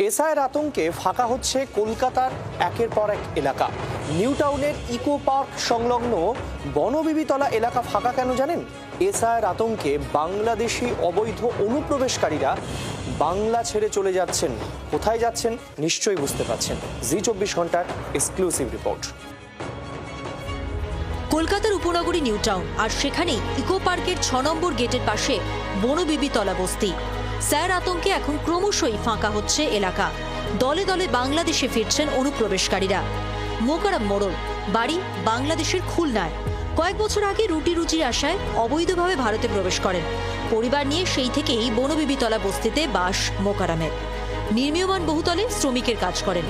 এসআইয়ের আতঙ্কে ফাঁকা হচ্ছে কলকাতার একের পর এক এলাকা। নিউ টাউনের ইকো পার্ক সংলগ্ন বনবিবিতলা এলাকা ফাঁকা কেন জানেন? এসআইয়ের আতঙ্কে বাংলাদেশি অবৈধ অনুপ্রবেশকারীরা বাংলা ছেড়ে চলে যাচ্ছেন। কোথায় যাচ্ছেন নিশ্চয়ই বুঝতে পারছেন। জি24 ঘন্টার এক্সক্লুসিভ রিপোর্ট। কলকাতার উপনগরী নিউ টাউন, আর সেখানেই ইকো পার্কের 6 নম্বর গেটের পাশে বনবিবিতলা বস্তি। স্যার আতঙ্কে এখন ক্রমশই ফাঁকা হচ্ছে এলাকা। দলে দলে বাংলাদেশে ফিরছেন অনুপ্রবেশকারীরা। মোকারম মোড়ল, বাড়ি বাংলাদেশের খুলনায়। কয়েক বছর আগে রুটি রুজির আশায় অবৈধভাবে ভারতে প্রবেশ করেন। পরিবার নিয়ে সেই থেকেই বনবিবিতলা বস্তিতে বাস মোকারমের। নির্মীয়মান বহুতলে শ্রমিকের কাজ করেন।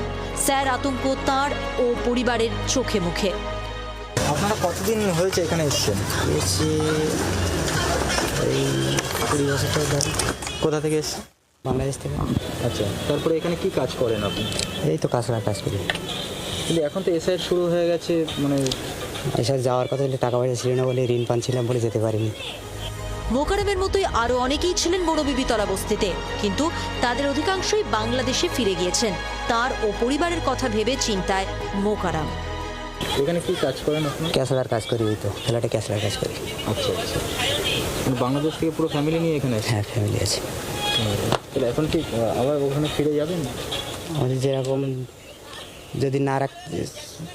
স্যার আতঙ্ক তাঁর ও পরিবারের চোখে মুখে। আপনারা কতদিন হয়েছে এখানে এসেছেন? এসছি এই 20 বছর ধরে। কোথা থেকে এসেছেন? বাংলাদেশ থেকে। আচ্ছা, তারপরে এখানে কি কাজ করেন আপনি? এই তো কাজ করি। কিন্তু এখন তো এসআই শুরু হয়ে গেছে, মানে এসব যাওয়ার কথা হলে টাকা পয়সা ছিল না বলে, ঋণ পাচ্ছিলাম বলে যেতে পারিনি। মোকারমের মতোই আরো অনেকেই ছিলেন বনবিবিতলা বস্তিতে, কিন্তু তাদের অধিকাংশই বাংলাদেশে ফিরে গিয়েছেন। তার ও পরিবারের কথা ভেবে চিন্তায় মোকারম। এখানে কি কাজ করেন আপনি? ক্যাশলার কাজ করি, ওই তো ফ্ল্যাটে ক্যাশলার কাজ করি। আচ্ছা আচ্ছা, মানে বাংলাদেশ থেকে পুরো ফ্যামিলি নিয়ে এখানে এসেছেন? হ্যাঁ, ফ্যামিলি আছে। তাহলে এখন কি আবার ওখানে ফিরে যাবেন? আমাদের যেরকম যদি না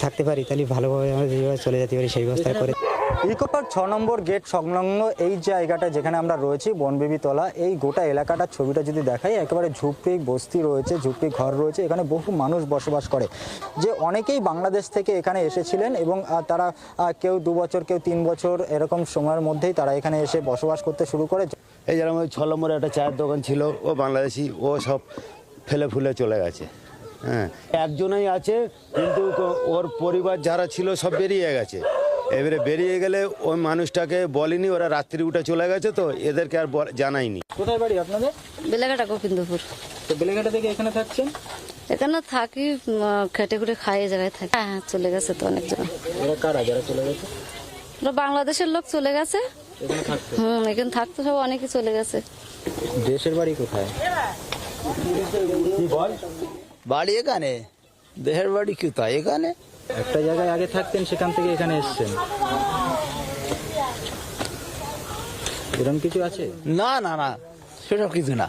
থাকতে পারি তাহলে ভালোভাবে আমরা যেভাবে চলে যেতে পারি সেই ব্যবস্থা করে। ইকো পার্ক 6 নম্বর গেট সংলগ্ন এই জায়গাটা যেখানে আমরা রয়েছি বনবিবিতলা, এই গোটা এলাকাটার ছবিটা যদি দেখাই, একেবারে ঝুপড়ি বস্তি রয়েছে, ঝুপড়ি ঘর রয়েছে। এখানে বহু মানুষ বসবাস করে, যে অনেকেই বাংলাদেশ থেকে এখানে এসেছিলেন এবং তারা কেউ 2 বছর, কেউ 3 বছর এরকম সময়ের মধ্যেই তারা এখানে এসে বসবাস করতে শুরু করে। এই যেরকম ওই 6 নম্বরে একটা চায়ের দোকান ছিল, ও বাংলাদেশি, ও সব ফেলে ফুলে চলে গেছে। হ্যাঁ, একজনই আছে, কিন্তু ওর পরিবার যারা ছিল সব বেরিয়ে গেছে। এবারে বেরিয়ে গেলে ওই মানুষটাকে বলেনি, ওরা রাত্রি উঠে চলে গেছে, তো এদেরকে আর জানায়নি। কোথায় বাড়ি আপনাদের? বেলাঘাটা, গোবিন্দপুর। তো বেলেঘাটা থেকে এখানে থাকছেন? এখানে থাকি, খেটে খুটে খাই, এই জায়গায় থাকি। হ্যাঁ, চলে গেছে তো অনেকজন। এরা কারা যারা চলে গেছে? ওরা বাংলাদেশের লোক চলে গেছে। এখানে থাকতো? এখানে থাকতো সব, অনেকে চলে গেছে। দেশের বাড়ি কোথায়? বাড়ি এখানে, দেহের বাড়ি কোথায়? এখানে একটা জায়গায় আগে থাকতেন, সেখান থেকে এখানে এসেছেন, এরকম কিছু আছে? না না না, সেসব কিছু না।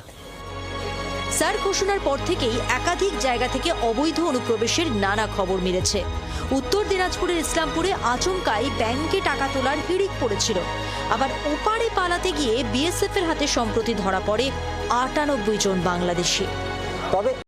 স্যার ঘোষণার পর থেকেই একাধিক জায়গা থেকে অবৈধ অনুপ্রবেশের নানা খবর মিলেছে। উত্তর দিনাজপুরের ইসলামপুরে আচমকাই ব্যাংকে টাকা তোলার হিড়িক পড়েছিল। আবার ওপারে পালাতে গিয়ে বিএসএফ এর হাতে সম্প্রতি ধরা পড়ে 98 জন বাংলাদেশি। তবে